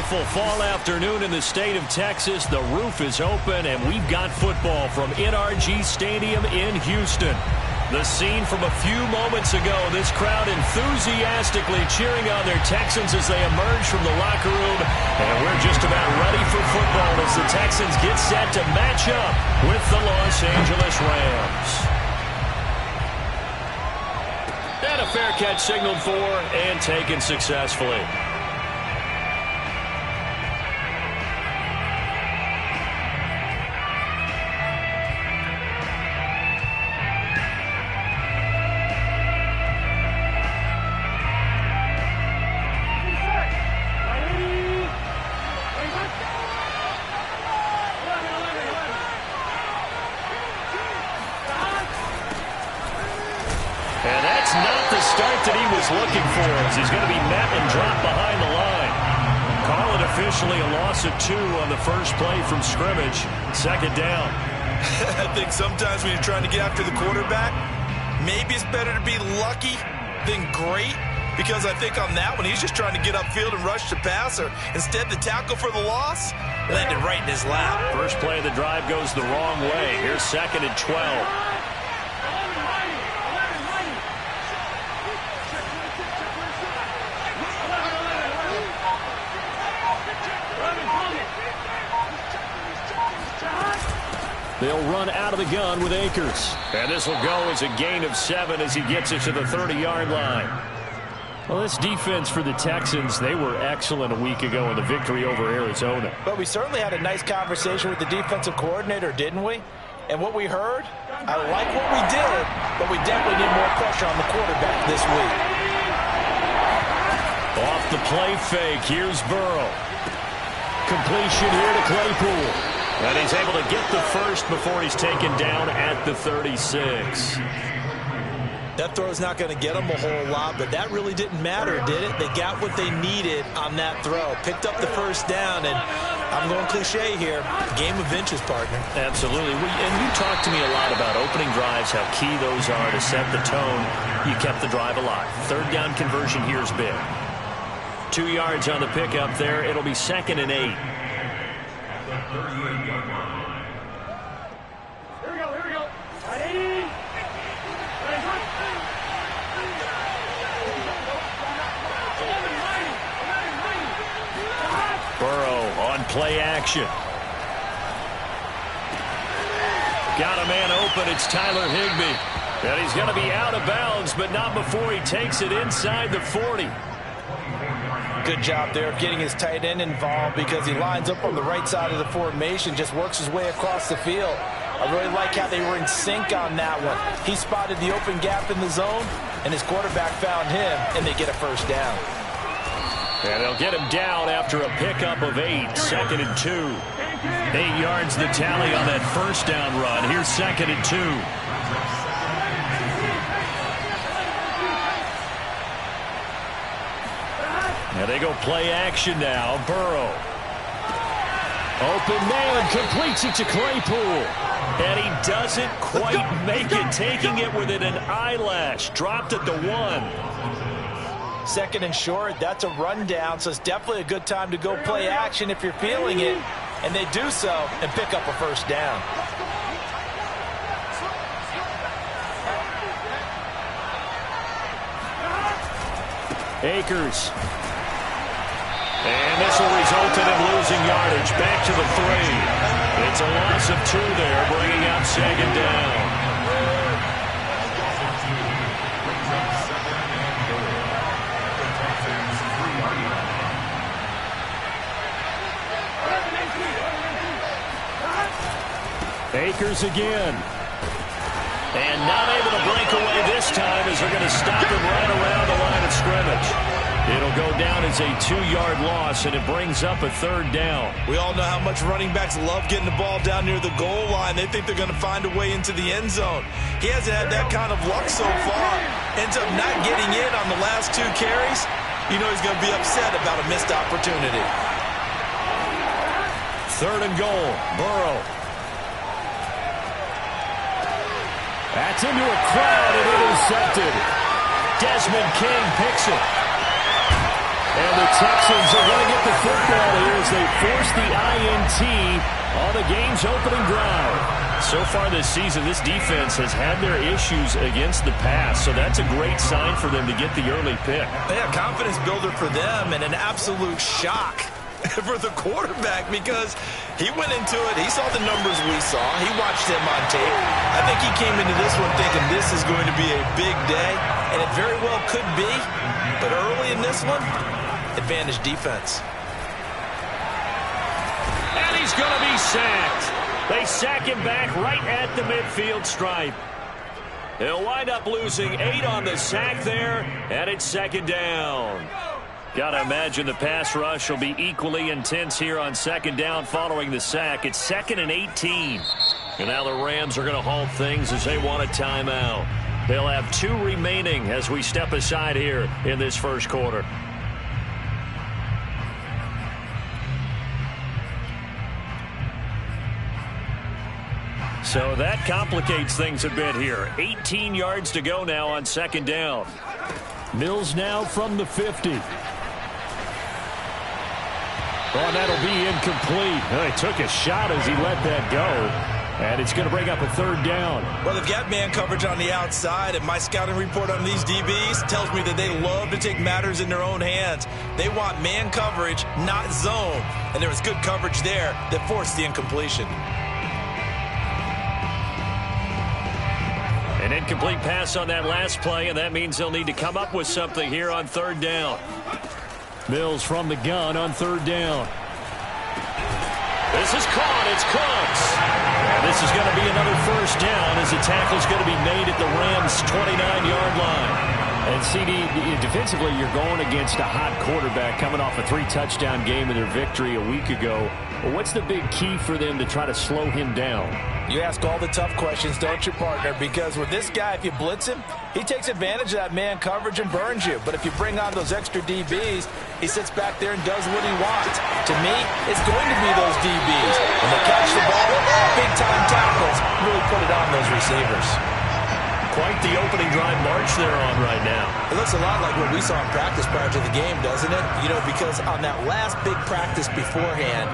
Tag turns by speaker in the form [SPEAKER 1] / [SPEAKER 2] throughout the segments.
[SPEAKER 1] beautiful fall afternoon in the state of Texas. The roof is open, and we've got football from NRG Stadium in Houston. The scene from a few moments ago, this crowd enthusiastically cheering on their Texans as they emerge from the locker room. And we're just about ready for football as the Texans get set to match up with the Los Angeles Rams. And a fair catch signaled for and taken successfully. And that's not the start that he was looking for, as he's going to be met and dropped behind the line. Call it officially a loss of 2 on the first play from scrimmage. Second down.
[SPEAKER 2] I think sometimes when you're trying to get after the quarterback, maybe it's better to be lucky than great, because I think on that one, he's just trying to get upfield and rush the passer. Instead, the tackle for the loss landed right in his lap.
[SPEAKER 1] First play of the drive goes the wrong way. Here's 2nd and 12. They'll run out of the gun with Akers. And this will go as a gain of 7 as he gets it to the 30-yard line. Well, this defense for the Texans, they were excellent a week ago in the victory over Arizona.
[SPEAKER 3] But we certainly had a nice conversation with the defensive coordinator, didn't we? And what we heard, I like what we did, but we definitely need more pressure on the quarterback this week.
[SPEAKER 1] Off the play fake, here's Burrow. Completion here to Claypool. And he's able to get the first before he's taken down at the 36.
[SPEAKER 3] That throw's not going to get them a whole lot, but that really didn't matter, did it? They got what they needed on that throw. Picked up the first down, and I'm going cliche here, game of inches, partner.
[SPEAKER 1] Absolutely. And you talked to me a lot about opening drives, how key those are to set the tone. You kept the drive alive. Third down conversion here is big. 2 yards on the pickup there. It'll be 2nd and 8. Burrow on play action. Got a man open. It's Tyler Higbee. And he's going to be out of bounds, but not before he takes it inside the 40.
[SPEAKER 3] Good job there of getting his tight end involved, because he lines up on the right side of the formation, just works his way across the field. I really like how they were in sync on that one. He spotted the open gap in the zone, and his quarterback found him, and they get a first down.
[SPEAKER 1] And they'll get him down after a pickup of 8, 2nd and 2. 8 yards the tally on that first down run. Here's 2nd and 2. Now they go play action now. Burrow. Open man, completes it to Claypool. And he doesn't quite make it, taking it within an eyelash. Dropped at the 1.
[SPEAKER 3] 2nd and short, that's a rundown, so it's definitely a good time to go play action if you're feeling it. And they do so and pick up a first down.
[SPEAKER 1] Akers. And this will result in him losing yardage. Back to the 3. It's a loss of 2 there, bringing up 2nd down. Akers again. And not able to break away this time, as they're going to stop him right around the line of scrimmage. It'll go down as a 2-yard loss, and it brings up a 3rd down.
[SPEAKER 2] We all know how much running backs love getting the ball down near the goal line. They think they're going to find a way into the end zone. He hasn't had that kind of luck so far. Ends up not getting in on the last 2 carries. You know he's going to be upset about a missed opportunity.
[SPEAKER 1] 3rd and goal. Burrow. That's into a crowd and intercepted. Desmond King picks it. And the Texans are going to get the football here as they force the INT on the game's opening drive. So far this season, this defense has had their issues against the pass, so that's a great sign for them to get the early pick.
[SPEAKER 2] Yeah, confidence builder for them and an absolute shock for the quarterback because he went into it. He saw the numbers we saw. He watched them on tape. I think he came into this one thinking this is going to be a big day, and it very well could be. But early in this one, advantage defense.
[SPEAKER 1] And he's going to be sacked. They sack him back right at the midfield stripe. He'll wind up losing 8 on the sack there, and it's second down. Got to imagine the pass rush will be equally intense here on second down following the sack. It's 2nd and 18. And now the Rams are going to halt things as they want a timeout. They'll have 2 remaining as we step aside here in this first quarter. So that complicates things a bit here. 18 yards to go now on second down. Mills now from the 50. Oh, that'll be incomplete. He took a shot as he let that go. And it's going to bring up a third down.
[SPEAKER 2] Well, they've got man coverage on the outside, and my scouting report on these DBs tells me that they love to take matters in their own hands. They want man coverage, not zone. And there was good coverage there that forced the incompletion.
[SPEAKER 1] An incomplete pass on that last play, and that means they'll need to come up with something here on third down. Mills from the gun on third down. This is caught. It's Cooks. And this is going to be another first down as the tackle's going to be made at the Rams' 29-yard line. And, CD, defensively, you're going against a hot quarterback coming off a 3-touchdown game in their victory a week ago. Well, what's the big key for them to try to slow him down?
[SPEAKER 3] You ask all the tough questions, don't you, partner? Because with this guy, if you blitz him, he takes advantage of that man coverage and burns you. But if you bring on those extra DBs, he sits back there and does what he wants. To me, it's going to be those DBs. When they catch the ball, big-time tackles really put it on those receivers.
[SPEAKER 1] Quite the opening drive march they're on right now.
[SPEAKER 2] It looks a lot like what we saw in practice prior to the game, doesn't it? You know, because on that last big practice beforehand,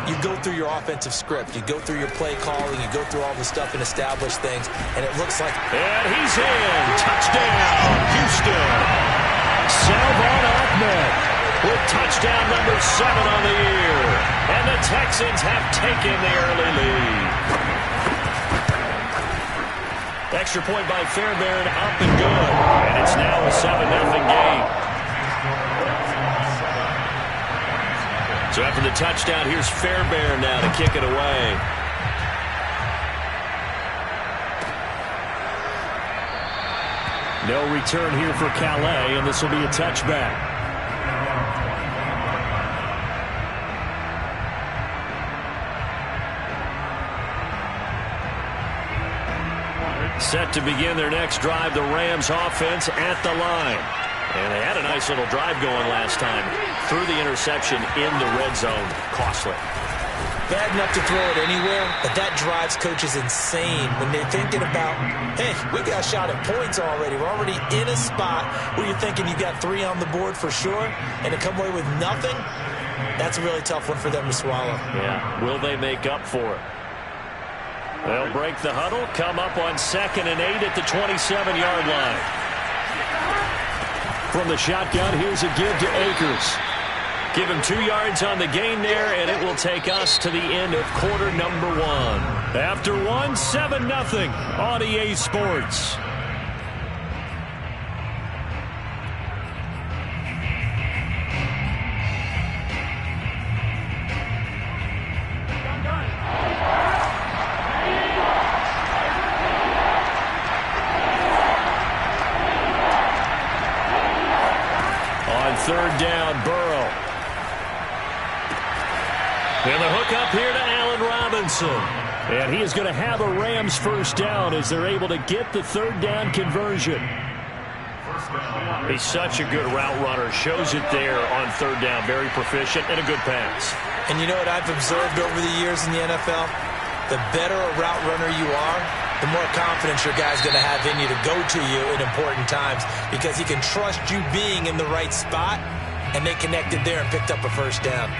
[SPEAKER 2] you go through your offensive script. You go through your play calling. You go through all the stuff and establish things. And it looks like...
[SPEAKER 1] And he's in. Touchdown, Houston. Salvon Ahmed with touchdown number 7 on the year. And the Texans have taken the early lead. Extra point by Fairbairn, up and good. And it's now a 7-0 game. So after the touchdown, here's Fairbairn now to kick it away. No return here for Calais, and this will be a touchback. Set to begin their next drive, the Rams offense at the line. And they had a nice little drive going last time. Threw the interception in the red zone. Costly.
[SPEAKER 2] Bad enough to throw it anywhere, but that drives coaches insane when they're thinking about, hey, we got a shot at points already. We're already in a spot where you're thinking you got 3 on the board for sure, and to come away with nothing, that's a really tough one for them to swallow.
[SPEAKER 1] Yeah, will they make up for it? They'll break the huddle, come up on 2nd and 8 at the 27-yard line. From the shotgun, here's a give to Akers. Give him 2 yards on the gain there, and it will take us to the end of quarter number 1. After 1, 7-0 on EA Sports. Third down, Burrow. And the hook up here to Allen Robinson. And he is going to have a Rams first down as they're able to get the third down conversion. He's such a good route runner. Shows it there on third down. Very proficient and a good pass.
[SPEAKER 2] And you know what I've observed over the years in the NFL? The better a route runner you are, the more confidence your guy's going to have in you to go to you in important times because he can trust you being in the right spot
[SPEAKER 3] and they connected there and picked up a first down.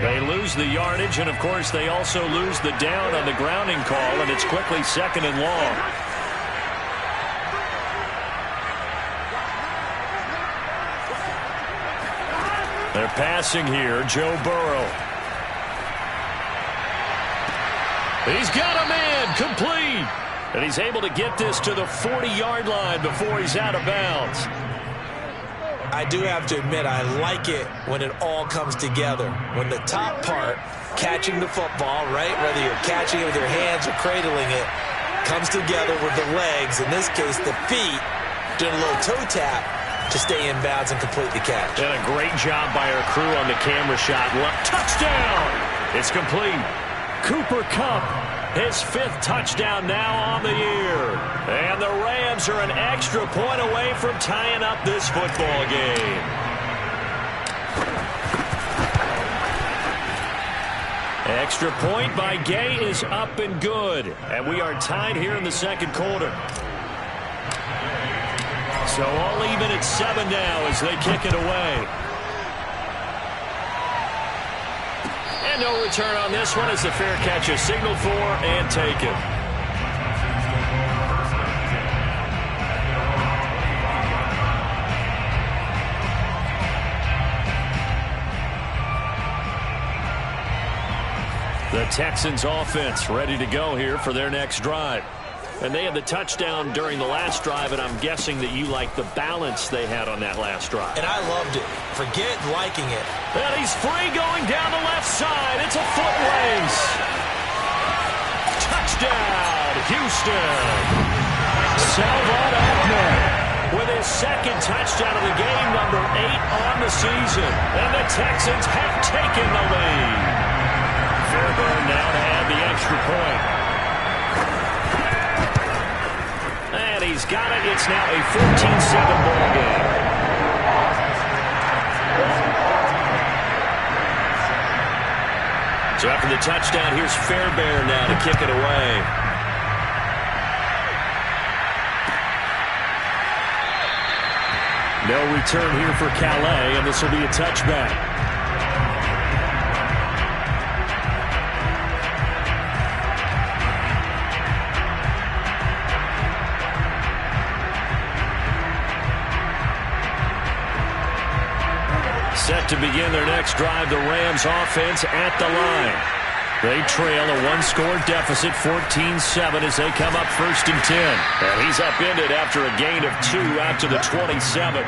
[SPEAKER 1] They lose the yardage, and, of course, they also lose the down on the grounding call, and it's quickly 2nd and long. They're passing here. Joe Burrow. He's got a man complete. And he's able to get this to the 40-yard line before he's out of bounds.
[SPEAKER 3] I do have to admit, I like it when it all comes together. When the top part, catching the football, right, whether you're catching it with your hands or cradling it, comes together with the legs, in this case the feet, doing a little toe tap to stay in bounds and complete the catch.
[SPEAKER 1] And a great job by our crew on the camera shot. Touchdown! It's complete. Cooper Kupp, his 5th touchdown now on the year. And the Rams are an extra point away from tying up this football game. Extra point by Gay is up and good. And we are tied here in the 2nd quarter. So all even at 7 now as they kick it away. And no return on this one as the fair catch is signaled for and taken. The Texans offense ready to go here for their next drive. And they had the touchdown during the last drive, and I'm guessing that you like the balance they had on that last drive.
[SPEAKER 3] And I loved it. Forget liking it.
[SPEAKER 1] And he's free going down the left side. It's a foot race. Touchdown, Houston. Salvon Ahmed with his 2nd touchdown of the game, number 8 on the season. And the Texans have taken the lead. Fairbairn now to add the extra point. And he's got it. It's now a 14-7 ball game. So after the touchdown, here's Fairbairn now to kick it away. No return here for Calais, and this will be a touchback. Set to begin their next drive, the Rams offense at the line. They trail a 1-score deficit, 14-7, as they come up 1st and 10. And he's upended after a gain of 2 out to the 27.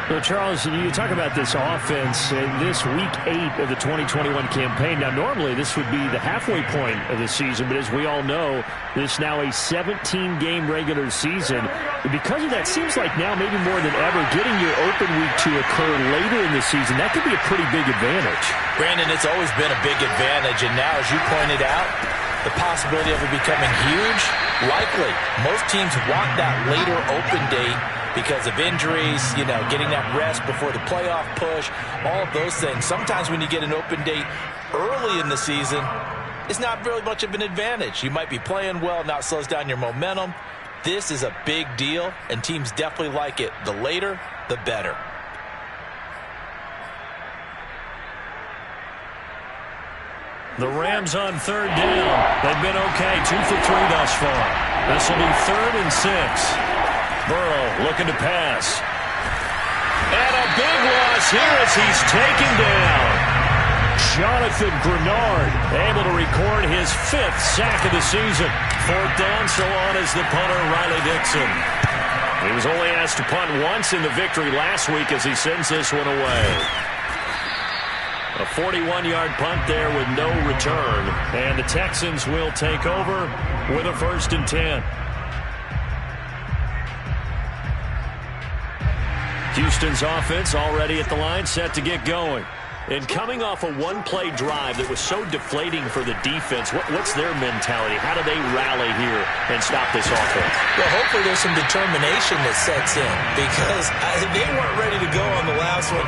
[SPEAKER 4] Well, Charles, you talk about this offense in this Week 8 of the 2021 campaign. Now, normally this would be the halfway point of the season, but as we all know, this is now a 17-game regular season. And because of that, seems like now maybe more than ever, getting your open week to occur later in the season, that could be a pretty big advantage.
[SPEAKER 3] Brandon, it's always been a big advantage, and now, as you pointed out, the possibility of it becoming huge, likely. Most teams want that later open date because of injuries, you know, getting that rest before the playoff push, all of those things. Sometimes when you get an open date early in the season, it's not really much of an advantage. You might be playing well, now it slows down your momentum. This is a big deal, and teams definitely like it. The later, the better.
[SPEAKER 1] The Rams on 3rd down. They've been okay, 2 for 3 thus far. This will be 3rd and 6. Burrow looking to pass. And a big loss here as he's taken down. Jonathan Grenard able to record his 5th sack of the season. 4th down, so on is the punter, Riley Dixon. He was only asked to punt once in the victory last week as he sends this one away. A 41-yard punt there with no return. And the Texans will take over with a 1st and 10. Houston's offense already at the line, set to get going. And coming off a one-play drive that was so deflating for the defense, what's their mentality? How do they rally here and stop this offense?
[SPEAKER 3] Well, hopefully there's some determination that sets in because they weren't ready to go on the last one.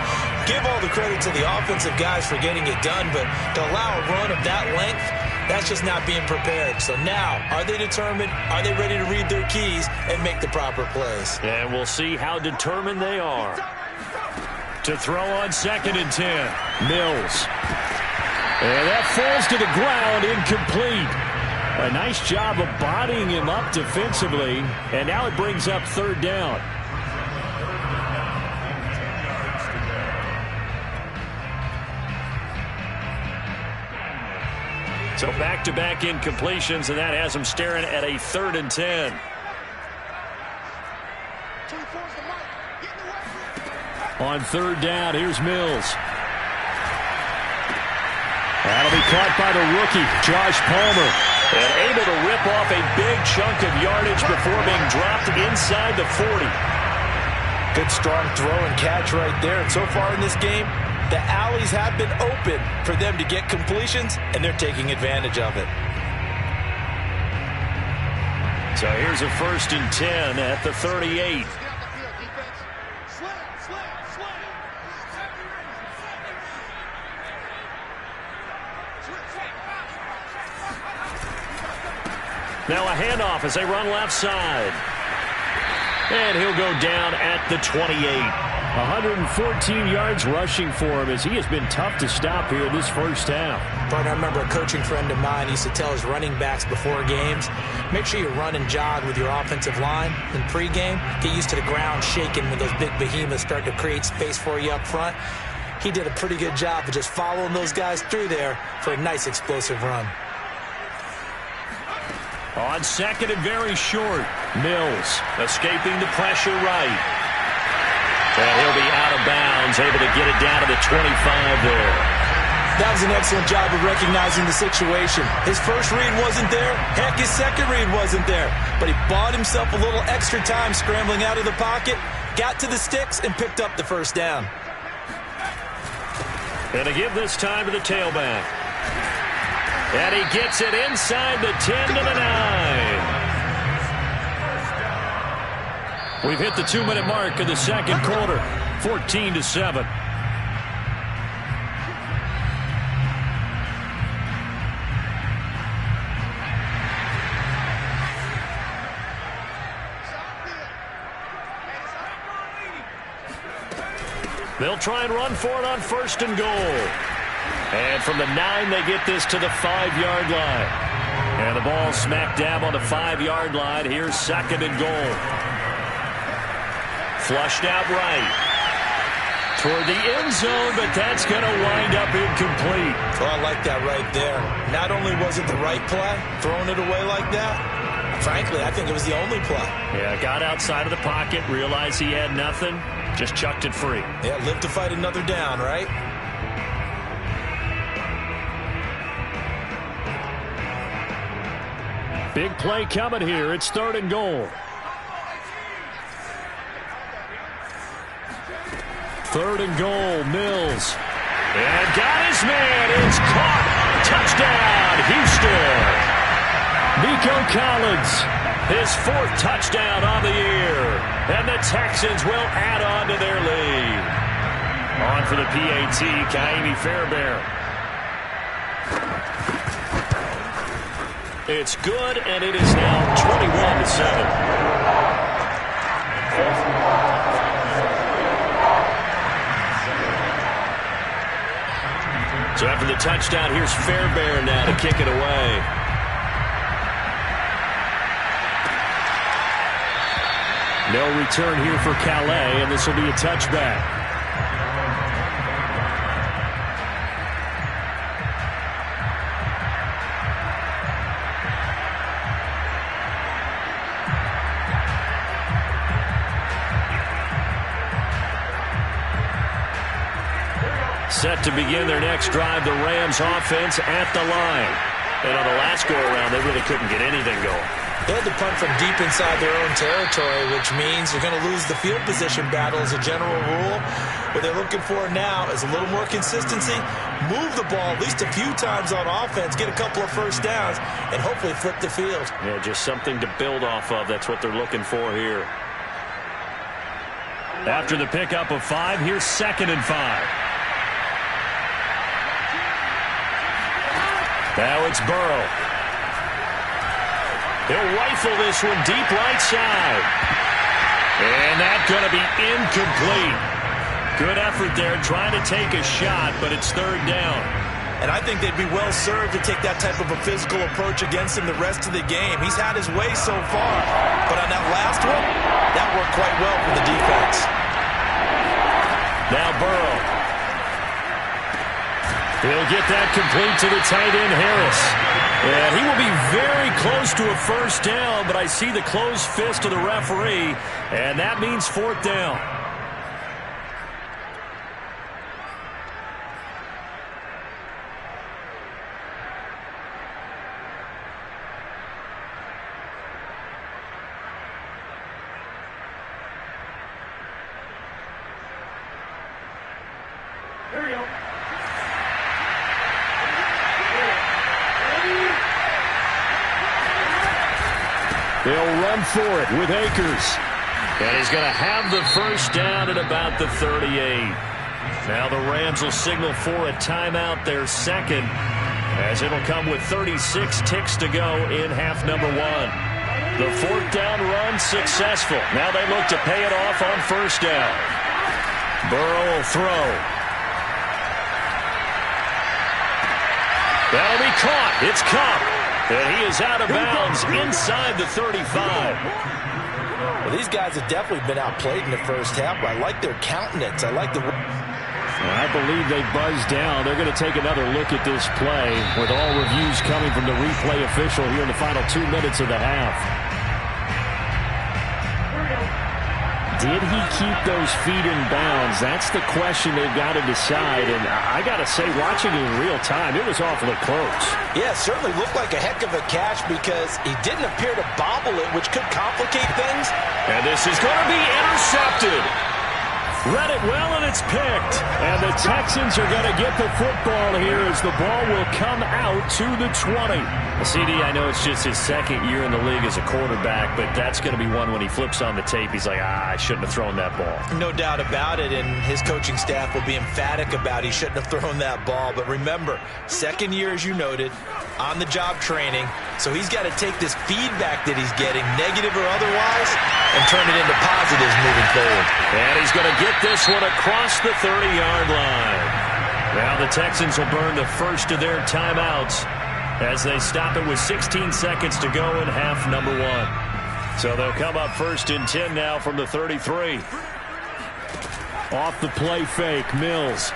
[SPEAKER 3] Give all the credit to the offensive guys for getting it done, but to allow a run of that length, That's just not being prepared. So now, are they determined? Are they ready to read their keys and make the proper plays?
[SPEAKER 1] And we'll see how determined they are. To throw on 2nd and 10. Mills. And that falls to the ground, incomplete. A nice job of bodying him up defensively. And now it brings up 3rd down. So back-to-back incompletions, and that has them staring at a 3rd and 10. On 3rd down, here's Mills. That'll be caught by the rookie, Josh Palmer. And able to rip off a big chunk of yardage before being dropped inside the 40.
[SPEAKER 3] Good strong throw and catch right there. And so far in this game, the alleys have been open for them to get completions, and they're taking advantage of it.
[SPEAKER 1] So here's a 1st and 10 at the 38. Now a handoff as they run left side. And he'll go down at the 28. 114 yards rushing for him as he has been tough to stop here in this first half.
[SPEAKER 3] Partner, I remember a coaching friend of mine used to tell his running backs before games, make sure you run and jog with your offensive line in pregame. Get used to the ground shaking when those big behemoths start to create space for you up front. He did a pretty good job of just following those guys through there for a nice explosive run.
[SPEAKER 1] On 2nd and very short, Mills escaping the pressure right. And he'll be out of bounds, able to get it down to the 25 there.
[SPEAKER 3] That was an excellent job of recognizing the situation. His first read wasn't there. Heck, his second read wasn't there. But he bought himself a little extra time scrambling out of the pocket, got to the sticks, and picked up the 1st down.
[SPEAKER 1] And to give this time to the tailback. And he gets it inside the 10 to the 9. We've hit the 2-minute mark of the 2nd quarter, 14-7. They'll try and run for it on 1st and goal. And from the 9, they get this to the 5-yard line. And the ball smack dab on the 5-yard line. Here's 2nd and goal. Flushed out right. Toward the end zone, but that's going to wind up incomplete.
[SPEAKER 3] Well, I like that right there. Not only was it the right play, throwing it away like that, frankly, I think it was the only play.
[SPEAKER 1] Yeah, got outside of the pocket, realized he had nothing, just chucked it free.
[SPEAKER 3] Yeah, live to fight another down, right?
[SPEAKER 1] Big play coming here. It's 3rd and goal. 3rd and goal, Mills. And got his man. It's caught. Touchdown, Houston. Nico Collins, his 4th touchdown on the year. And the Texans will add on to their lead. On for the PAT, Ka'imi Fairbairn. It's good, and it is now 21-7. So after the touchdown, here's Fairbairn now to kick it away. No return here for Calais, and this will be a touchback. Set to begin their next drive, the Rams offense at the line. And on the last go-around, they really couldn't get anything going.
[SPEAKER 3] They had to punt from deep inside their own territory, which means they're going to lose the field position battle as a general rule. What they're looking for now is a little more consistency, move the ball at least a few times on offense, get a couple of 1st downs, and hopefully flip the field.
[SPEAKER 1] Yeah, just something to build off of. That's what they're looking for here. After the pickup of 5, here's 2nd and 5. Now it's Burrow. He'll rifle this one deep right side. And that's going to be incomplete. Good effort there trying to take a shot, but it's third down.
[SPEAKER 2] And I think they'd be well served to take that type of a physical approach against him the rest of the game. He's had his way so far, but on that last one, that worked quite well for the defense.
[SPEAKER 1] Now Burrow. He'll get that complete to the tight end, Harris. And he will be very close to a first down, but I see the closed fist of the referee, and that means fourth down.
[SPEAKER 4] Here we go. They'll run for it with Akers.
[SPEAKER 1] And he's going to have the first down at about the 38. Now the Rams will signal for a timeout, their second, as it'll come with 36 ticks to go in half number one. The fourth down run successful. Now they look to pay it off on first down. Burrow will throw. That'll be caught. It's Kupp. And he is out of bounds inside the 35.
[SPEAKER 3] Well, these guys have definitely been outplayed in the first half, but I like their countenance. I like the...
[SPEAKER 4] I believe they buzzed down. They're going to take another look at this play with all reviews coming from the replay official here in the final 2 minutes of the half. Did he keep those feet in bounds? That's the question they've got to decide. And I got to say, watching it in real time, it was awfully close.
[SPEAKER 3] Yeah, it certainly looked like a heck of a catch because he didn't appear to bobble it, which could complicate things.
[SPEAKER 1] And this is going to be intercepted. Read it well, and it's picked.
[SPEAKER 4] And the Texans are going to get the football here as the ball will come out to the 20.
[SPEAKER 1] CD, I know it's just his second year in the league as a quarterback, but that's going to be one when he flips on the tape. He's like, I shouldn't have thrown that ball.
[SPEAKER 3] No doubt about it, and his coaching staff will be emphatic about he shouldn't have thrown that ball. But remember, second year, as you noted, on-the-job training, so he's got to take this feedback that he's getting, negative or otherwise, and turn it into positives moving forward.
[SPEAKER 1] And he's going to get this one across the 30-yard line. Now the Texans will burn the first of their timeouts as they stop it with 16 seconds to go in half number one. So they'll come up first and 10 now from the 33.
[SPEAKER 4] Off the play fake, Mills.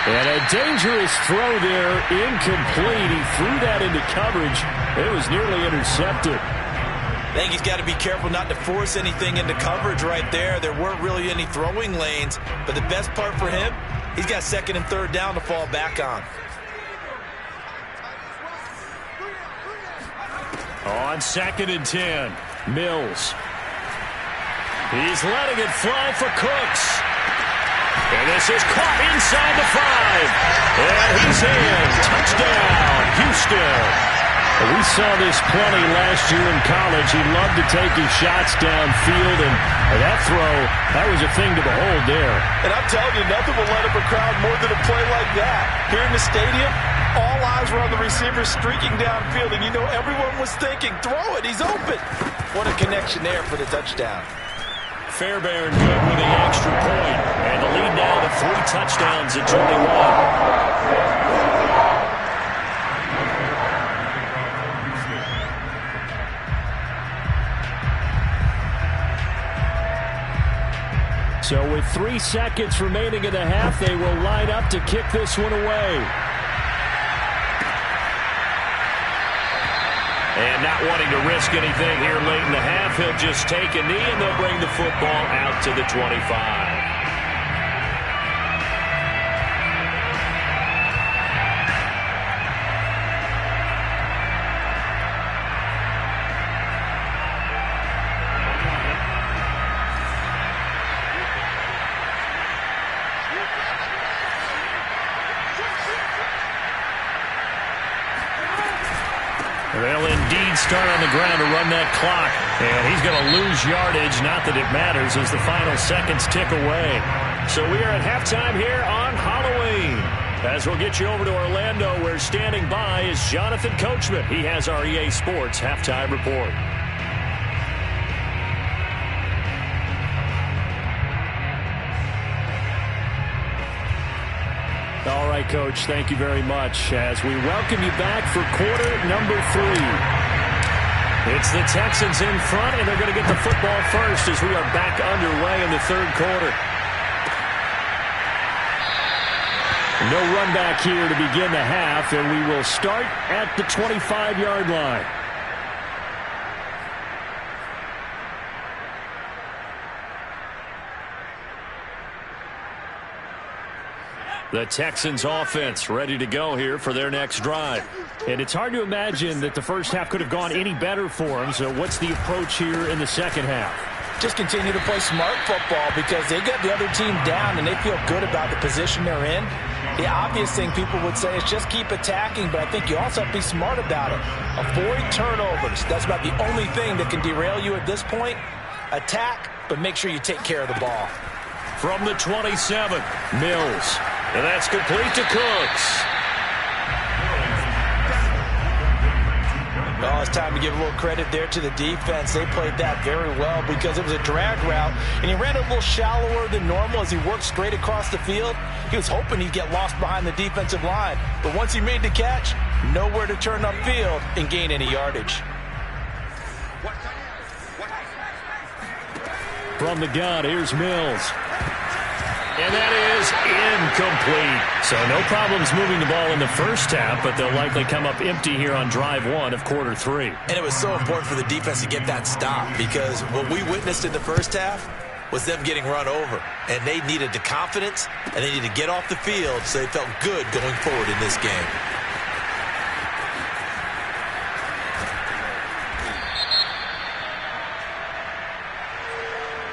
[SPEAKER 4] And a dangerous throw there, incomplete. He threw that into coverage. It was nearly intercepted.
[SPEAKER 2] I think he's got to be careful not to force anything into coverage right there. There weren't really any throwing lanes, but the best part for him, he's got second and third down to fall back on.
[SPEAKER 1] On second and 10, Mills. He's letting it fly for Cooks. And this is caught inside the 5. And he's in. Touchdown, Houston.
[SPEAKER 4] We saw this plenty last year in college. He loved to take his shots downfield, and that throw, that was a thing to behold there.
[SPEAKER 2] And I'm telling you, nothing will let up a crowd more than a play like that. Here in the stadium, all eyes were on the receiver streaking downfield, and you know everyone was thinking, throw it, he's open.
[SPEAKER 3] What a connection there for the touchdown.
[SPEAKER 1] Fairbairn good with the extra point, and the lead now to 3 touchdowns at 21.
[SPEAKER 4] So with 3 seconds remaining in the half, they will line up to kick this one away.
[SPEAKER 1] And not wanting to risk anything here late in the half, he'll just take a knee and they'll bring the football out to the 25. They'll indeed start on the ground to run that clock. And he's going to lose yardage. Not that it matters as the final seconds tick away. So we are at halftime here on Halloween. As we'll get you over to Orlando, where standing by is Jonathan Coachman. He has our EA Sports Halftime Report. All right, Coach, thank you very much as we welcome you back for quarter number 3. It's the Texans in front, and they're going to get the football first as we are back underway in the third quarter. No run back here to begin the half, and we will start at the 25-yard line. The Texans offense ready to go here for their next drive. And it's hard to imagine that the first half could have gone any better for them. So what's the approach here in the second half?
[SPEAKER 3] Just continue to play smart football because they got the other team down and they feel good about the position they're in. The obvious thing people would say is just keep attacking, but I think you also have to be smart about it. Avoid turnovers. That's about the only thing that can derail you at this point. Attack, but make sure you take care of the ball.
[SPEAKER 1] From the 27, Mills. And that's complete to Cooks.
[SPEAKER 3] Well, it's time to give a little credit there to the defense. They played that very well because it was a drag route, and he ran a little shallower than normal as he worked straight across the field. He was hoping he'd get lost behind the defensive line, but once he made the catch, nowhere to turn upfield and gain any yardage.
[SPEAKER 1] From the gun, here's Mills. And that is incomplete. So no problems moving the ball in the first half, but they'll likely come up empty here on drive 1 of quarter 3.
[SPEAKER 2] And it was so important for the defense to get that stop because what we witnessed in the first half was them getting run over. And they needed the confidence, and they needed to get off the field so they felt good going forward in this game.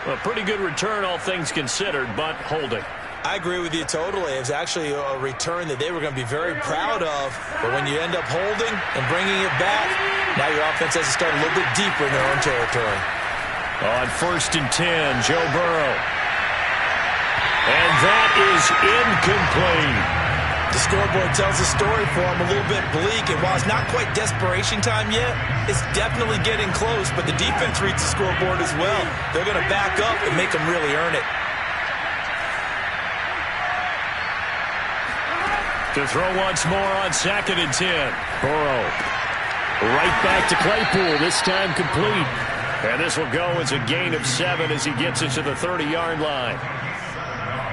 [SPEAKER 1] A pretty good return, all things considered, but holding.
[SPEAKER 2] I agree with you totally. It was actually a return that they were going to be very proud of. But when you end up holding and bringing it back, now your offense has to start a little bit deeper in their own territory.
[SPEAKER 1] On 1st and 10, Joe Burrow. And that is incomplete.
[SPEAKER 2] The scoreboard tells the story for him a little bit bleak, and while it's not quite desperation time yet, it's definitely getting close, but the defense reads the scoreboard as well. They're going to back up and make them really earn it.
[SPEAKER 1] To throw once more on 2nd and 10. Burrow right back to Claypool, this time complete. And this will go as a gain of 7 as he gets it to the 30-yard line.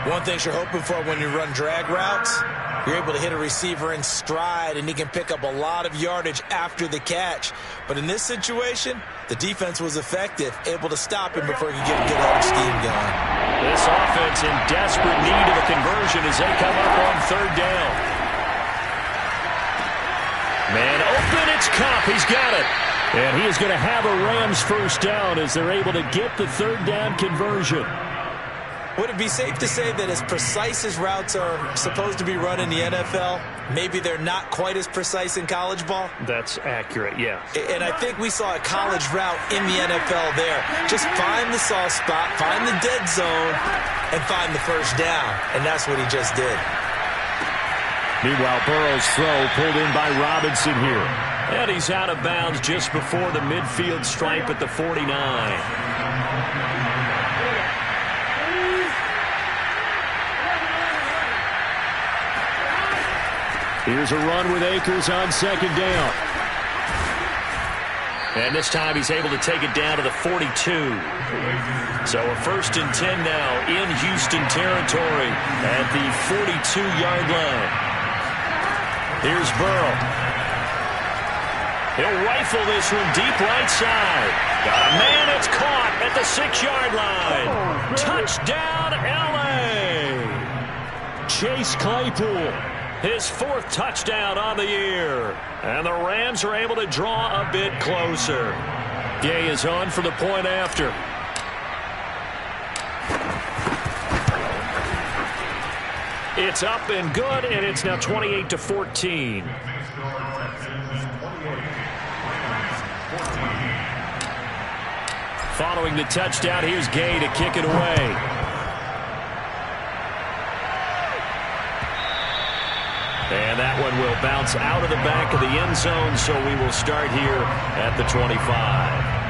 [SPEAKER 2] One thing you're hoping for when you run drag routes, you're able to hit a receiver in stride, and he can pick up a lot of yardage after the catch. But in this situation, the defense was effective, able to stop him before he could get a good head of steam going.
[SPEAKER 1] This offense in desperate need of a conversion as they come up on 3rd down. Man open, it's Kupp. He's got it. And he is going to have a Rams first down as they're able to get the 3rd down conversion.
[SPEAKER 2] Would it be safe to say that as precise as routes are supposed to be run in the NFL, maybe they're not quite as precise in college ball?
[SPEAKER 1] That's accurate, yeah.
[SPEAKER 2] And I think we saw a college route in the NFL there. Just find the soft spot, find the dead zone, and find the first down. And that's what he just did.
[SPEAKER 1] Meanwhile, Burrow's throw pulled in by Robinson here. And he's out of bounds just before the midfield stripe at the 49. Here's a run with Akers on 2nd down. And this time he's able to take it down to the 42. So a 1st and 10 now in Houston territory at the 42-yard line. Here's Burrow. He'll rifle this one deep right side. Got a man that's caught at the 6-yard line. Touchdown, L.A. Chase Claypool. His 4th touchdown on the year. And the Rams are able to draw a bit closer. Gay is on for the point after. It's up and good, and it's now 28-14. Following the touchdown, here's Gay to kick it away. And that one will bounce out of the back of the end zone, so we will start here at the 25.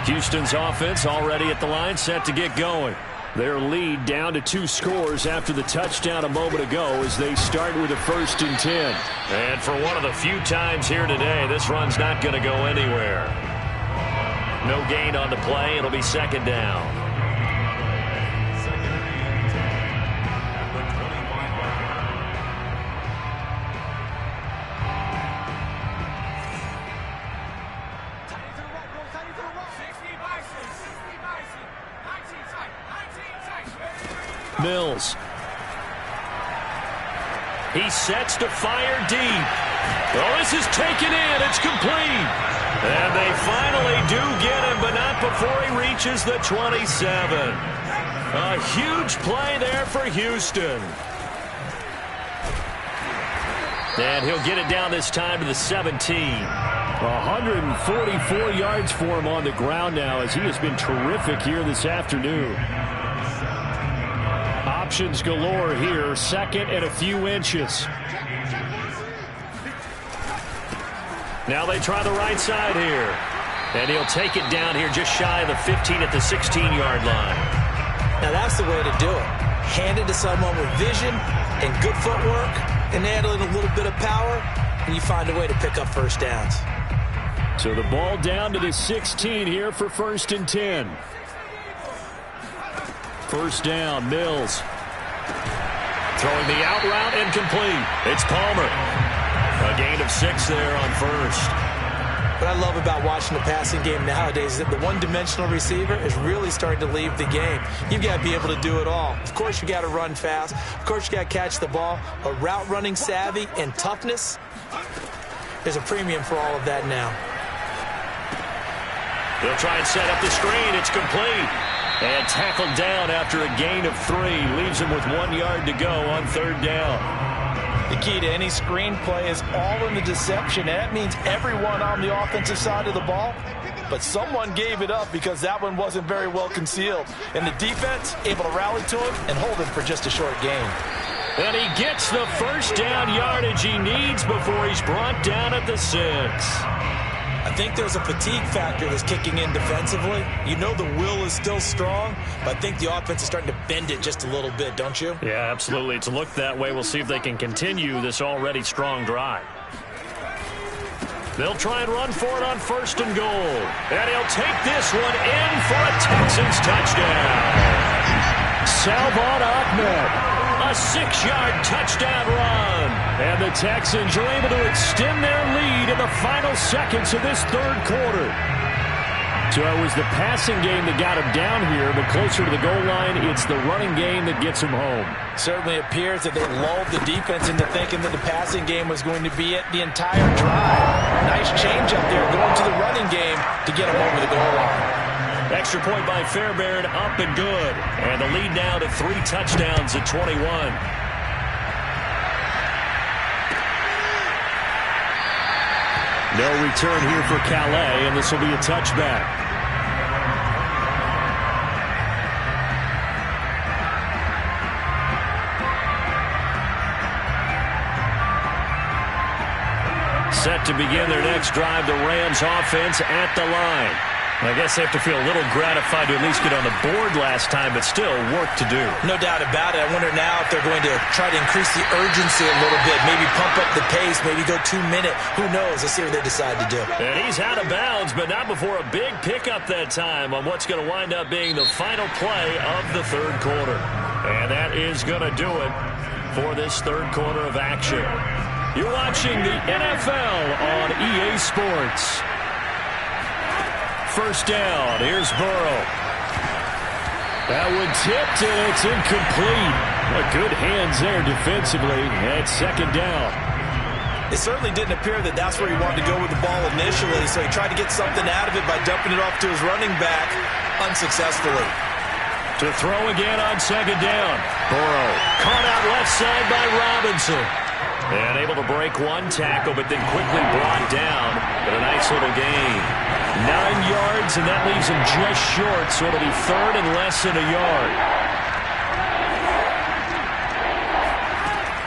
[SPEAKER 1] Houston's offense already at the line, set to get going. Their lead down to 2 scores after the touchdown a moment ago as they start with a 1st and 10. And for one of the few times here today, this run's not going to go anywhere. No gain on the play. It'll be 2nd down. Mills. He sets to fire deep. Oh, this is taken in. It's complete. And they finally do get him, but not before he reaches the 27. A huge play there for Houston. And he'll get it down this time to the 17.
[SPEAKER 4] 144 yards for him on the ground now as he has been terrific here this afternoon. Options galore here. 2nd and a few inches. Now they try the right side here. And he'll take it down here just shy of the 15 at the 16-yard line.
[SPEAKER 3] Now that's the way to do it. Hand it to someone with vision and good footwork and add in a little bit of power, and you find a way to pick up 1st downs.
[SPEAKER 4] So the ball down to the 16 here for 1st and 10. 1st down, Mills.
[SPEAKER 1] Throwing the out route incomplete. It's Palmer. A gain of 6 there on 1st.
[SPEAKER 3] What I love about watching the passing game nowadays is that the one-dimensional receiver is really starting to leave the game. You've got to be able to do it all. Of course, you got to run fast. Of course, you got to catch the ball. But route running savvy and toughness, there's a premium for all of that now.
[SPEAKER 1] They'll try and set up the screen. It's complete. And tackled down after a gain of 3. Leaves him with 1 yard to go on 3rd down.
[SPEAKER 3] The key to any screen play is all in the deception. And that means everyone on the offensive side of the ball. But someone gave it up because that one wasn't very well concealed. And the defense able to rally to him and hold him for just a short gain.
[SPEAKER 1] And he gets the 1st down yardage he needs before he's brought down at the 6.
[SPEAKER 3] I think there's a fatigue factor that's kicking in defensively. You know the will is still strong, but I think the offense is starting to bend it just a little bit, don't you?
[SPEAKER 1] Yeah, absolutely. It's looked that way. We'll see if they can continue this already strong drive. They'll try and run for it on 1st and goal. And he'll take this one in for a Texans touchdown.
[SPEAKER 4] Salvon Ahmed.
[SPEAKER 1] A 6-yard touchdown run.
[SPEAKER 4] And the Texans are able to extend their lead in the final seconds of this 3rd quarter. So it was the passing game that got him down here, but closer to the goal line, it's the running game that gets him home.
[SPEAKER 3] Certainly appears that they lulled the defense into thinking that the passing game was going to be it the entire drive. Nice change up there going to the running game to get him over the goal line.
[SPEAKER 1] Extra point by Fairbairn, up and good. And the lead now to 3 touchdowns at 21.
[SPEAKER 4] No return here for Calais, and this will be a touchback.
[SPEAKER 1] Set to begin their next drive, the Rams offense at the line. I guess they have to feel a little gratified to at least get on the board last time, but still work to do.
[SPEAKER 3] No doubt about it. I wonder now if they're going to try to increase the urgency a little bit, maybe pump up the pace, maybe go 2-minute. Who knows? Let's see what they decide to do.
[SPEAKER 1] And he's out of bounds, but not before a big pickup that time on what's going to wind up being the final play of the 3rd quarter. And that is going to do it for this 3rd quarter of action. You're watching the NFL on EA Sports. 1st down. Here's Burrow.
[SPEAKER 4] That one tipped, and it's incomplete. Good hands there defensively at 2nd down.
[SPEAKER 3] It certainly didn't appear that that's where he wanted to go with the ball initially, so he tried to get something out of it by dumping it off to his running back unsuccessfully.
[SPEAKER 1] To throw again on 2nd down. Burrow caught out left side by Robinson. And able to break one tackle, but then quickly brought down. But a nice little gain. 9 yards, and that leaves him just short, so it'll be third and less than a yard.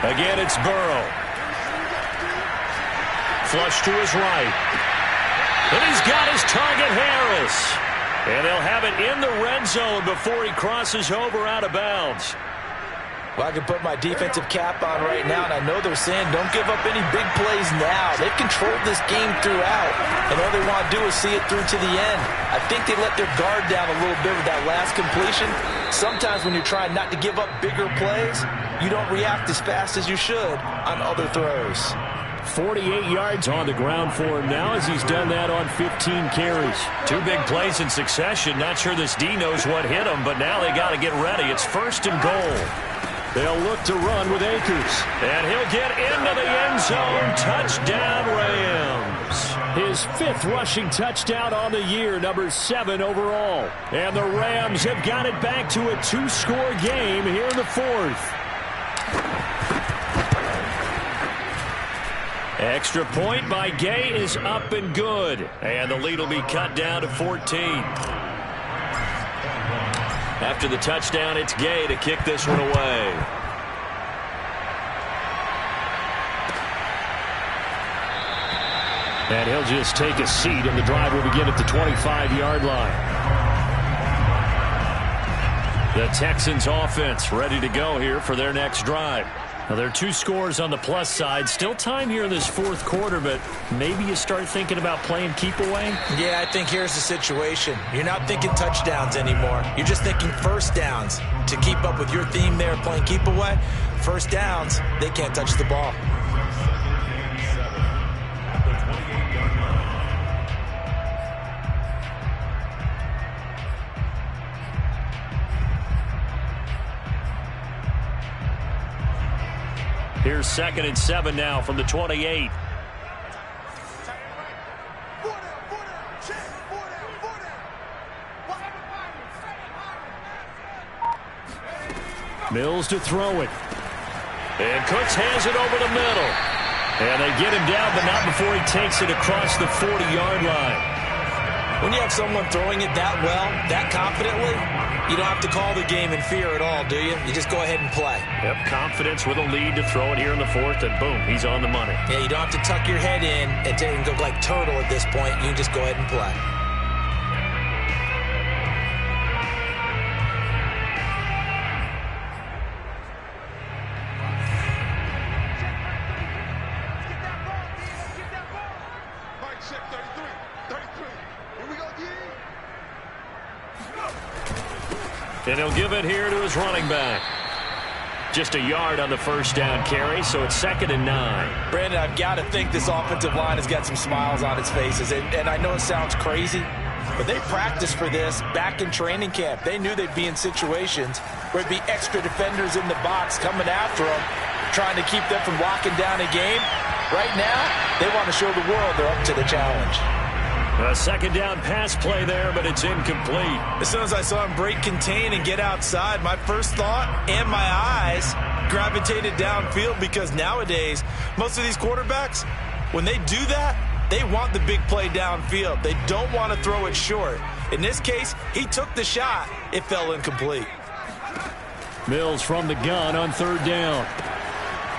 [SPEAKER 1] Again, it's Burrow. Flush to his right. And he's got his target, Harris. And they'll have it in the red zone before he crosses over out of bounds.
[SPEAKER 3] Well, I can put my defensive cap on right now, and I know they're saying don't give up any big plays now. They've controlled this game throughout, and all they want to do is see it through to the end. I think they let their guard down a little bit with that last completion. Sometimes when you're trying not to give up bigger plays, you don't react as fast as you should on other throws.
[SPEAKER 4] 48 yards on the ground for him now as he's done that on 15 carries.
[SPEAKER 1] 2 big plays in succession. Not sure this D knows what hit him, but now they got to get ready. It's first and goal.
[SPEAKER 4] They'll look to run with Akers.
[SPEAKER 1] And he'll get into the end zone. Touchdown, Rams.
[SPEAKER 4] His 5th rushing touchdown on the year, number 7 overall. And the Rams have got it back to a 2-score game here in the 4th.
[SPEAKER 1] Extra point by Gay is up and good. And the lead will be cut down to 14. After the touchdown, it's Gay to kick this one away.
[SPEAKER 4] And he'll just take a seat, and the drive will begin at the 25-yard line.
[SPEAKER 1] The Texans offense ready to go here for their next drive. Now, there are 2 scores on the plus side. Still time here in this 4th quarter, but maybe you start thinking about playing keep away?
[SPEAKER 3] Yeah, I think here's the situation. You're not thinking touchdowns anymore. You're just thinking first downs. To keep up with your theme there, playing keep away, first downs, they can't touch the ball.
[SPEAKER 1] Here's 2nd and 7 now from the 28.
[SPEAKER 4] Mills to throw it.
[SPEAKER 1] And Cooks hands it over the middle. And they get him down, but not before he takes it across the 40-yard line.
[SPEAKER 3] When you have someone throwing it that well, that confidently, you don't have to call the game in fear at all, do you? You just go ahead and play.
[SPEAKER 1] Yep, confidence with a lead to throw it here in the 4th, and boom, he's on the money.
[SPEAKER 3] Yeah, you don't have to tuck your head in and go like turtle at this point. You just go ahead and play.
[SPEAKER 1] And he'll give it here to his running back. Just a yard on the first down carry, so it's 2nd and 9.
[SPEAKER 3] Brandon, I've got to think this offensive line has got some smiles on its faces. And I know it sounds crazy, but they practiced for this back in training camp. They knew they'd be in situations where it'd be extra defenders in the box coming after them, trying to keep them from locking down a game. Right now, they want to show the world they're up to the challenge.
[SPEAKER 1] A 2nd down pass play there, but it's incomplete.
[SPEAKER 2] As soon as I saw him break contain and get outside, my first thought and my eyes gravitated downfield, because nowadays, most of these quarterbacks, when they do that, they want the big play downfield. They don't want to throw it short. In this case, he took the shot. It fell incomplete.
[SPEAKER 4] Mills from the gun on 3rd down.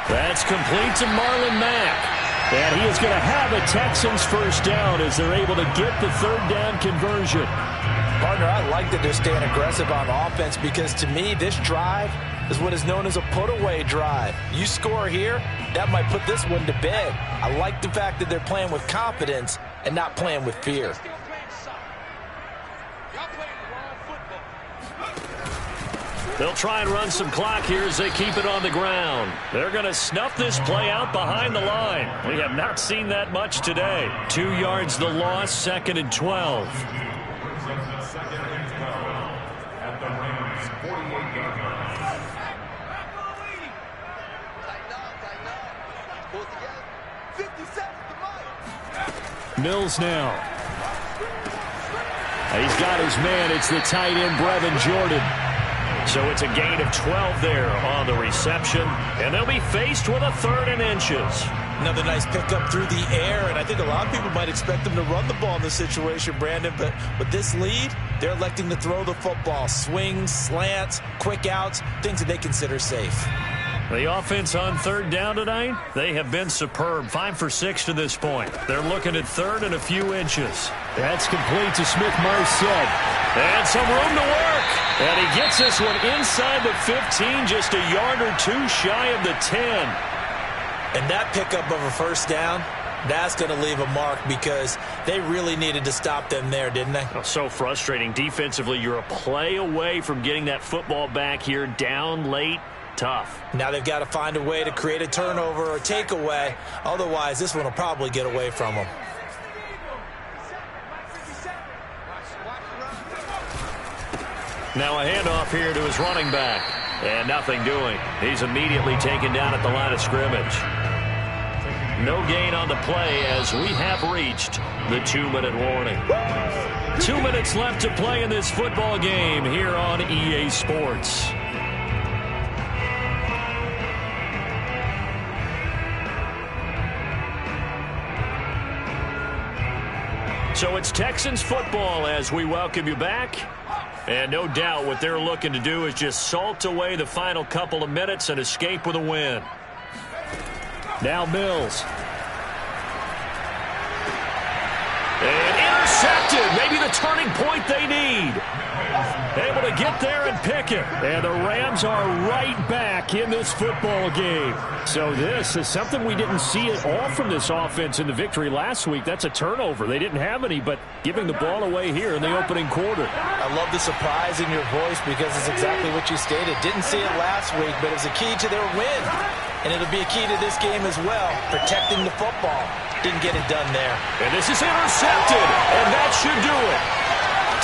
[SPEAKER 1] That's complete to Marlon Mack.
[SPEAKER 4] And he is going to have a Texans first down as they're able to get the 3rd down conversion.
[SPEAKER 3] Partner, I like that they're staying aggressive on offense, because to me, this drive is what is known as a put-away drive. You score here, that might put this one to bed. I like the fact that they're playing with confidence and not playing with fear.
[SPEAKER 1] They'll try and run some clock here as they keep it on the ground. They're going to snuff this play out behind the line. We have not seen that much today. 2 yards the loss, 2nd and 12.
[SPEAKER 4] Mills now. He's got his man. It's the tight end, Brevin Jordan.
[SPEAKER 1] So it's a gain of 12 there on the reception, and they'll be faced with a 3rd and inches.
[SPEAKER 2] Another nice pickup through the air, and I think a lot of people might expect them to run the ball in this situation, Brandon, but with this lead, they're electing to throw the football. Swings, slants, quick outs, things that they consider safe.
[SPEAKER 1] The offense on 3rd down tonight, they have been superb. 5 for 6 to this point. They're looking at 3rd and a few inches.
[SPEAKER 4] That's complete to Smith-Marsette.
[SPEAKER 1] And some room to work. And he gets this one inside the 15, just a yard or two shy of the 10.
[SPEAKER 2] And that pickup of a 1st down, that's going to leave a mark because they really needed to stop them there, didn't they?
[SPEAKER 1] Oh, so frustrating. Defensively, you're a play away from getting that football back here down late. Tough.
[SPEAKER 2] Now they've got to find a way to create a turnover or takeaway. Otherwise, this one will probably get away from them.
[SPEAKER 1] Now a handoff here to his running back. And nothing doing. He's immediately taken down at the line of scrimmage. No gain on the play as we have reached the 2-minute warning. 2 minutes left to play in this football game here on EA Sports. So it's Texans football as we welcome you back. And no doubt what they're looking to do is just salt away the final couple of minutes and escape with a win.
[SPEAKER 4] Now Mills.
[SPEAKER 1] And intercepted. Maybe the turning point they need. Able to get there and pick it.
[SPEAKER 4] And the Rams are right back in this football game. So this is something we didn't see at all from this offense in the victory last week. That's a turnover. They didn't have any, but giving the ball away here in the opening quarter.
[SPEAKER 3] I love the surprise in your voice because it's exactly what you stated. Didn't see it last week, but it was a key to their win. And it'll be a key to this game as well, protecting the football. Didn't get it done there.
[SPEAKER 1] And this is intercepted, and that should do it.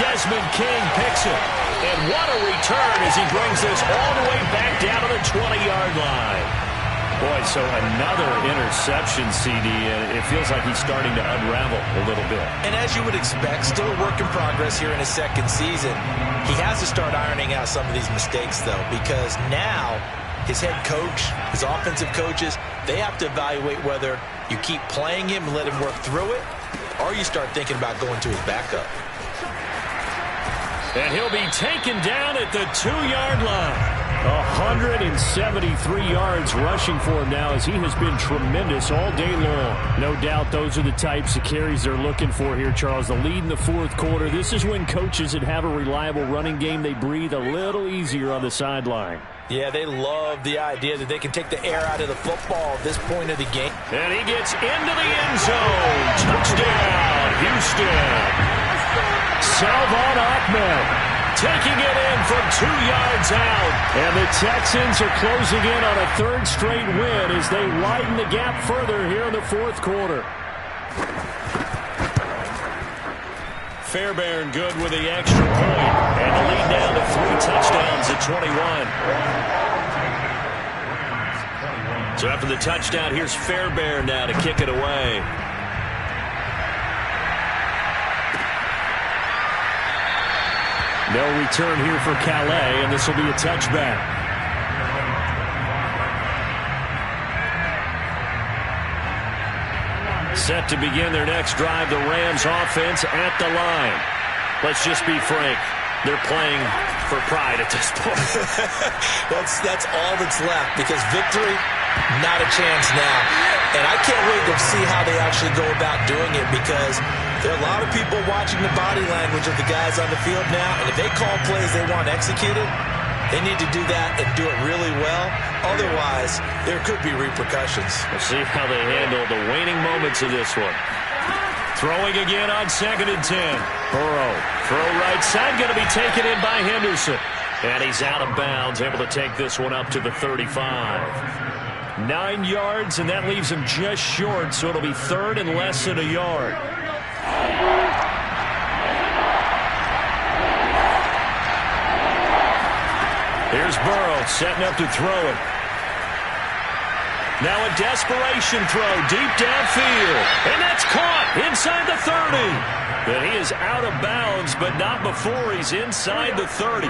[SPEAKER 1] Desmond King picks it. And what a return as he brings this all the way back down to the 20-yard line. Boy, so another interception, CD, and it feels like he's starting to unravel a little bit.
[SPEAKER 2] And as you would expect, still a work in progress here in his 2nd season. He has to start ironing out some of these mistakes, though, because now his head coach, his offensive coaches, they have to evaluate whether you keep playing him and let him work through it, or you start thinking about going to his backup.
[SPEAKER 1] And he'll be taken down at the 2-yard line.
[SPEAKER 4] 173 yards rushing for him now as he has been tremendous all day long. No doubt those are the types of carries they're looking for here, Charles. The lead in the 4th quarter. This is when coaches that have a reliable running game, they breathe a little easier on the sideline.
[SPEAKER 3] Yeah, they love the idea that they can take the air out of the football at this point of the game.
[SPEAKER 1] And he gets into the end zone. Touchdown, Houston.
[SPEAKER 4] Salvon Ahmed taking it in from 2 yards out. And the Texans are closing in on a 3rd straight win as they widen the gap further here in the 4th quarter.
[SPEAKER 1] Fairbairn good with the extra point. And the lead down to 3 touchdowns at 21. So after the touchdown, here's Fairbairn now to kick it away.
[SPEAKER 4] No return here for Calais, and this will be a touchback.
[SPEAKER 1] Set to begin their next drive, the Rams offense at the line. Let's just be frank. They're playing for pride at this point.
[SPEAKER 2] That's all that's left because victory, not a chance now. And I can't wait to see how they actually go about doing it because there are a lot of people watching the body language of the guys on the field now. And if they call plays they want executed, they need to do that and do it really well. Otherwise, there could be repercussions.
[SPEAKER 1] We'll see how they handle the waning moments of this one. Throwing again on 2nd and 10. Burrow, throw right side, going to be taken in by Henderson. And he's out of bounds, able to take this one up to the 35. 9 yards, and that leaves him just short, so it'll be 3rd and less than a yard. Here's Burrow setting up to throw it. Now a desperation throw deep downfield. And that's caught inside the 30. But he is out of bounds, but not before he's inside the 30.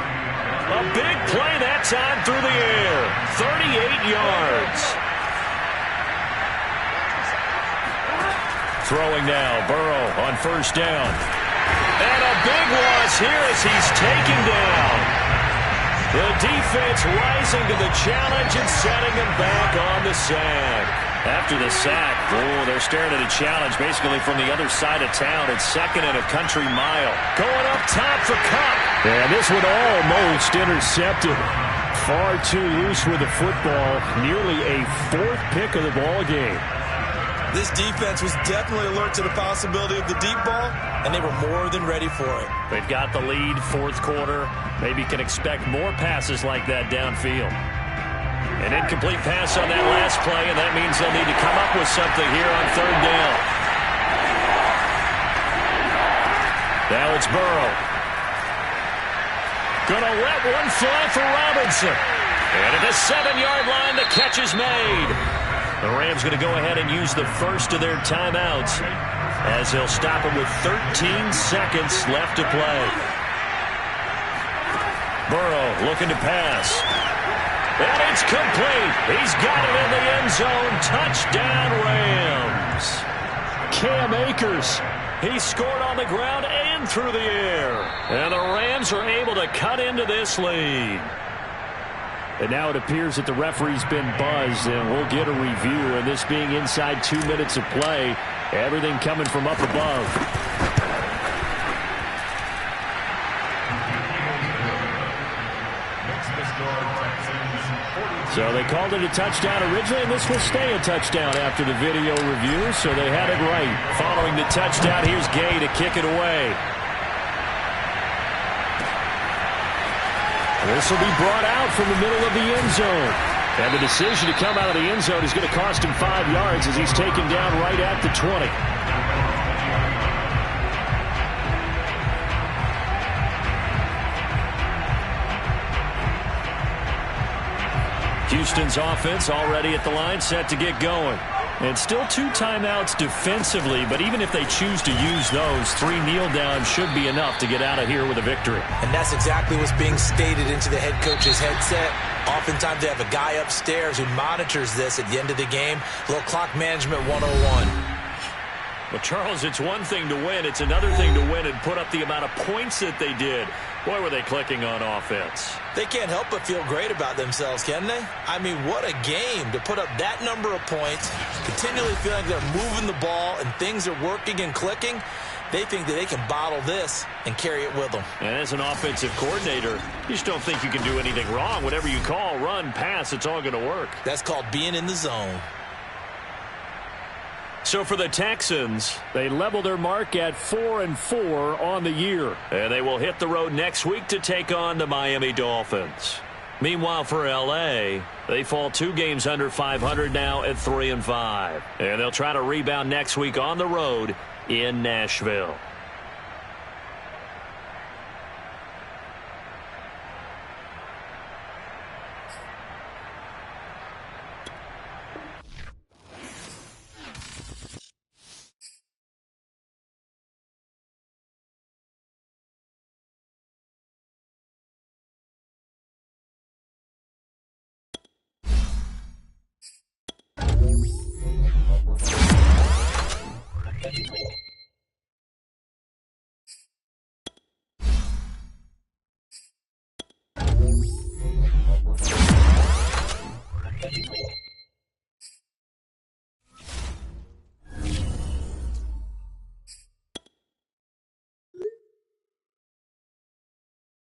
[SPEAKER 1] A big play that time through the air. 38 yards. Throwing now, Burrow on first down. And a big loss here as he's taken down. The defense rising to the challenge and setting him back on the sack. After the sack, they're staring at a challenge basically from the other side of town. It's second and a country mile. Going up top for Kupp.
[SPEAKER 4] And this one almost intercepted. Far too loose with the football. Nearly a fourth pick of the ball game.
[SPEAKER 2] This defense was definitely alert to the possibility of the deep ball, and they were more than ready for it.
[SPEAKER 1] They've got the lead, fourth quarter. Maybe can expect more passes like that downfield. An incomplete pass on that last play, and that means they'll need to come up with something here on third down. Now it's Burrow. Gonna let one fly for Robinson. And at the 7-yard line, the catch is made. The Rams going to go ahead and use the first of their timeouts as he'll stop it with 13 seconds left to play. Burrow looking to pass. And it's complete. He's got it in the end zone. Touchdown, Rams.
[SPEAKER 4] Cam Akers.
[SPEAKER 1] He scored on the ground and through the air. And the Rams are able to cut into this lead.
[SPEAKER 4] And now it appears that the referee's been buzzed, and we'll get a review. And this being inside 2 minutes of play, everything coming from up above. So they called it a touchdown originally, and this will stay a touchdown after the video review, so they had it right.
[SPEAKER 1] Following the touchdown, here's Gay to kick it away.
[SPEAKER 4] This will be brought out from the middle of the end zone. And the decision to come out of the end zone is going to cost him 5 yards as he's taken down right at the 20.
[SPEAKER 1] Houston's offense already at the line, set to get going. And still 2 timeouts defensively, but even if they choose to use those, 3 kneel downs should be enough to get out of here with a victory.
[SPEAKER 3] And that's exactly what's being stated into the head coach's headset. Oftentimes they have a guy upstairs who monitors this at the end of the game. A little clock management 101.
[SPEAKER 1] Well, Charles, it's one thing to win. It's another thing to win and put up the amount of points that they did. Boy, were they clicking on offense.
[SPEAKER 3] They can't help but feel great about themselves, can they? I mean, what a game to put up that number of points, continually feeling they're moving the ball and things are working and clicking. They think that they can bottle this and carry it with them.
[SPEAKER 1] And as an offensive coordinator, you just don't think you can do anything wrong. Whatever you call, run, pass, it's all going to work.
[SPEAKER 3] That's called being in the zone.
[SPEAKER 1] So for the Texans, they level their mark at 4-4 on the year. And they will hit the road next week to take on the Miami Dolphins. Meanwhile, for L.A., they fall 2 games under 500 now at 3-5. And they'll try to rebound next week on the road in Nashville.